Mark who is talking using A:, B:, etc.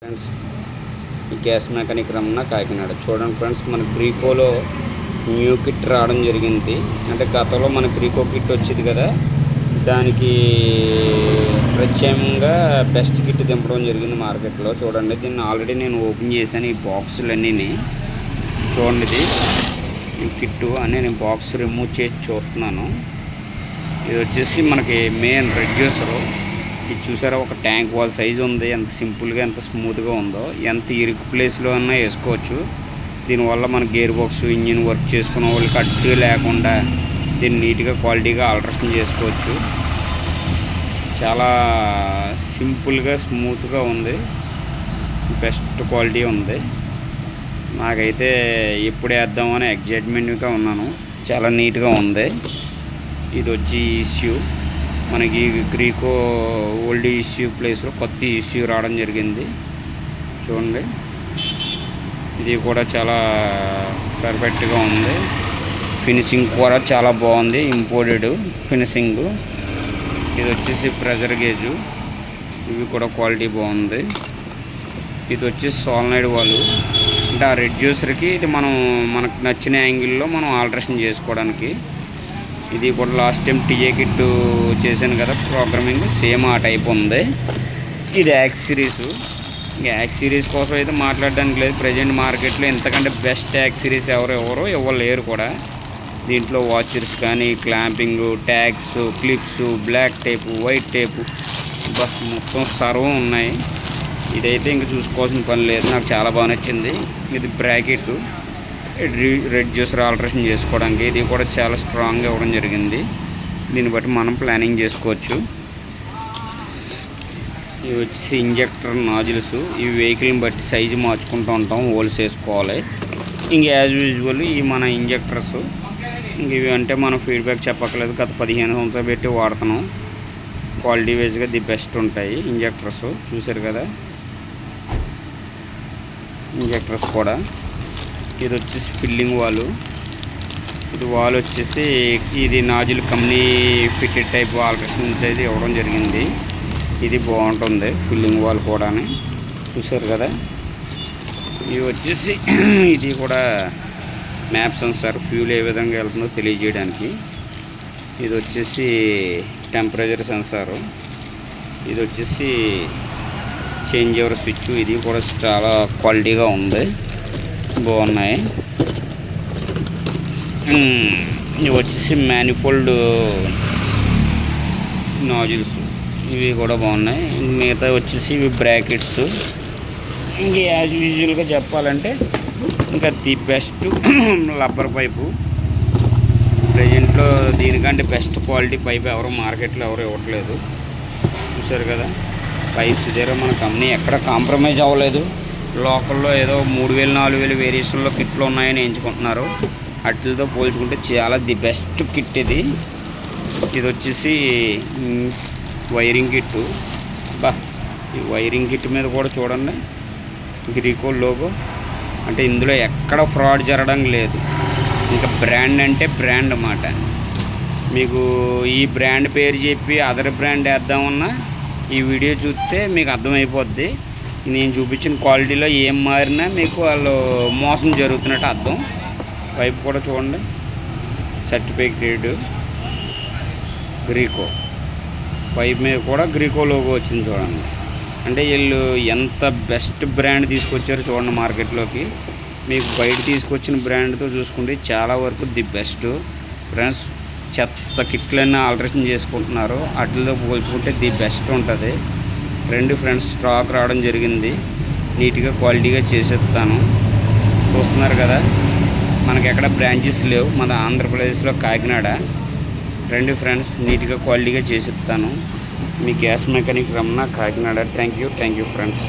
A: Friends, ఈ gas mechanic Ramana Kakinada. చూడండి friends, మన గ్రీకోలో న్యూ కిట్ రావడం జరిగింది. అంటే గతంలో మన గ్రీకో కిట్ వచ్చేది కదా, దానికి ప్రత్యేకంగా బెస్ట్ కిట్ దింపడం జరిగింది మార్కెట్లో. చూడండి, దీన్ని ఆల్రెడీ నేను ఓపెన్ చేశాను. ఈ బాక్సులన్నీ చూడండి, ఇది ఈ కిట్టు అని నేను బాక్స్ రిమూవ్ చేసి చూస్తున్నాను. ఇది వచ్చేసి మనకి మెయిన్ రెడ్యూసరు. ఇది చూసారా, ఒక ట్యాంక్ వాల్ సైజు ఉంది. ఎంత సింపుల్గా ఎంత స్మూత్గా ఉందో, ఎంత ఇరుకు ప్లేస్లో అన్నా వేసుకోవచ్చు. దీనివల్ల మన గేర్ బాక్స్ ఇంజిన్ వర్క్ చేసుకునే వాళ్ళకి అడ్డు లేకుండా దీన్ని నీట్గా క్వాలిటీగా ఆల్టరేషన్ చేసుకోవచ్చు. చాలా సింపుల్గా స్మూత్గా ఉంది, బెస్ట్ క్వాలిటీ ఉంది. నాకైతే ఎప్పుడు వేద్దామని ఎగ్జైట్మెంట్గా ఉన్నాను. చాలా నీట్గా ఉంది. ఇది వచ్చి ఇష్యూ మనకి గ్రీకో ఓల్డ్ ఇష్యూ ప్లేస్లో కొత్త ఇష్యూ రావడం జరిగింది. చూడండి, ఇది కూడా చాలా పర్ఫెక్ట్గా ఉంది. ఫినిషింగ్ కూడా చాలా బాగుంది, ఇంపోర్టెడ్ ఫినిషింగ్. ఇది వచ్చేసి ప్రెజర్ గేజు, ఇవి కూడా క్వాలిటీ బాగుంది. ఇది వచ్చేసి సోలనాయిడ్ వాల్వ్, అంటే ఆ రెడ్యూసర్కి ఇది మనకు నచ్చిన యాంగిల్లో మనం ఆల్టరేషన్ చేసుకోవడానికి. ఇది కూడా లాస్ట్ టైం టీఏ కిట్ చేశాను కదా ప్రోగ్రామింగ్, సేమ్ ఆ టైప్ ఉంది. ఇది యాక్స్ సిరీస్. యాక్స్ సిరీస్ కోసం అయితే మాట్లాడడానికి లేదు. ప్రజెంట్ మార్కెట్లో ఇంతకంటే బెస్ట్ యాక్స్ సిరీస్ ఎవరు ఇవ్వలేరు కూడా. దీంట్లో వాచర్స్ కానీ, clamping, tags, clips, black tape, white tape, మొత్తం సర్వం ఉన్నాయి. ఇదైతే ఇంక చూసుకోవాల్సిన పని లేదు. నాకు చాలా బాగా నచ్చింది. ఇది బ్రాకెట్ రెడ్యూసర్ ఆల్టరేషన్ చేసుకోవడానికి. ఇది కూడా చాలా స్ట్రాంగ్గా ఇవ్వడం జరిగింది. దీన్ని బట్టి మనం ప్లానింగ్ చేసుకోవచ్చు. ఇవి వచ్చేసి ఇంజెక్టర్ నాజిల్స్. ఇవి వెహికల్ని బట్టి సైజు మార్చుకుంటూ ఉంటాం, హోల్స్ వేసుకోవాలి. ఇంక యాజ్ యూజువల్ ఇవి మన ఇంజెక్టర్స్. ఇంక ఇవి అంటే మనం ఫీడ్బ్యాక్ చెప్పక్కర్లేదు, గత 15 సంవత్సరాలు పెట్టి వాడుతున్నాం. క్వాలిటీ వైజ్గా ది బెస్ట్ ఉంటాయి ఇంజెక్టర్స్. చూసారు కదా ఇంజెక్టర్స్ కూడా. ఇది వచ్చేసి ఫిల్లింగ్ వాల్. ఇది వాల్ వచ్చేసి ఇది nozzle company fitted type alteration అయితే ఇవ్వడం జరిగింది. ఇది బాగుంటుంది ఫిల్లింగ్ వాల్ కూడా. చూసారు కదా, ఇది వచ్చేసి ఇది కూడా మ్యాప్ సెన్సార్, ఫ్యూల్ ఏ విధంగా వెళ్తుందో తెలియజేయడానికి. ఇది వచ్చేసి టెంపరేచర్ సెన్సారు. ఇది వచ్చేసి చేంజ్ ఓవర్ స్విచ్. ఇది కూడా చాలా క్వాలిటీగా ఉంది, బాగున్నాయి. ఇవి వచ్చేసి మ్యానిఫోల్డ్ నాజిల్స్, ఇవి కూడా బాగున్నాయి. మిగతా వచ్చేసి ఇవి బ్రాకెట్స్. ఇంక యాజ్ యూజువల్గా చెప్పాలంటే ఇంకా ది బెస్ట్ రబ్బర్ పైపు. ప్రజెంట్లో దీనికంటే బెస్ట్ క్వాలిటీ పైప్ మార్కెట్లో ఎవరు ఇవ్వట్లేదు. చూసారు కదా, పైప్స్ దగ్గర మన కంపెనీ ఎక్కడ కాంప్రమైజ్ అవ్వలేదు. లోకల్లో ఏదో 3000 4000 వేరియేషన్లో కిట్లు ఉన్నాయని ఎంచుకుంటున్నారు. వాటితో పోల్చుకుంటే చాలా ది బెస్ట్ కిట్ ఇది. ఇది వచ్చేసి వైరింగ్ కిట్టు. ఈ వైరింగ్ కిట్ మీద కూడా చూడండి గ్రీకో లోగో. అంటే ఇందులో ఎక్కడ ఫ్రాడ్ జరగడం లేదు. ఇంకా బ్రాండ్ అంటే బ్రాండ్ అన్నమాట. మీకు ఈ బ్రాండ్ పేరు చెప్పి అదర్ బ్రాండ్ వేద్దామన్నా ఈ వీడియో చూస్తే మీకు అర్థమైపోద్ది. నేను చూపించిన క్వాలిటీలో ఏం మారినా మీకు వాళ్ళు మోసం జరుగుతున్నట్టు అర్థం. పైప్ కూడా చూడండి, సర్టిఫికేట్ గ్రీకో. పైప్ మీద కూడా గ్రీకో లోగో వచ్చింది చూడండి. అంటే వీళ్ళు ఎంత బెస్ట్ బ్రాండ్ తీసుకొచ్చారో చూడండి మార్కెట్లోకి. మీకు బయట తీసుకొచ్చిన బ్రాండ్తో చూసుకుంటే చాలా వరకు ది బెస్ట్. ఫ్రెండ్స్, చెత్త కిట్లన్నీ ఆల్టరేషన్ చేసుకుంటున్నారు, వాటితో పోల్చుకుంటే ది బెస్ట్ ఉంటుంది. రెండు ఫ్రెండ్స్ స్టాక్ రావడం జరిగింది. నీట్గా క్వాలిటీగా చేసేస్తాను. చూస్తున్నారు కదా, మనకి ఎక్కడ బ్రాంచెస్ లేవు. మన ఆంధ్రప్రదేశ్లో కాకినాడ. రెండు ఫ్రెండ్స్ నీట్గా క్వాలిటీగా చేసేస్తాను. మీ gas mechanic Ramana Kakinada. Thank you friends.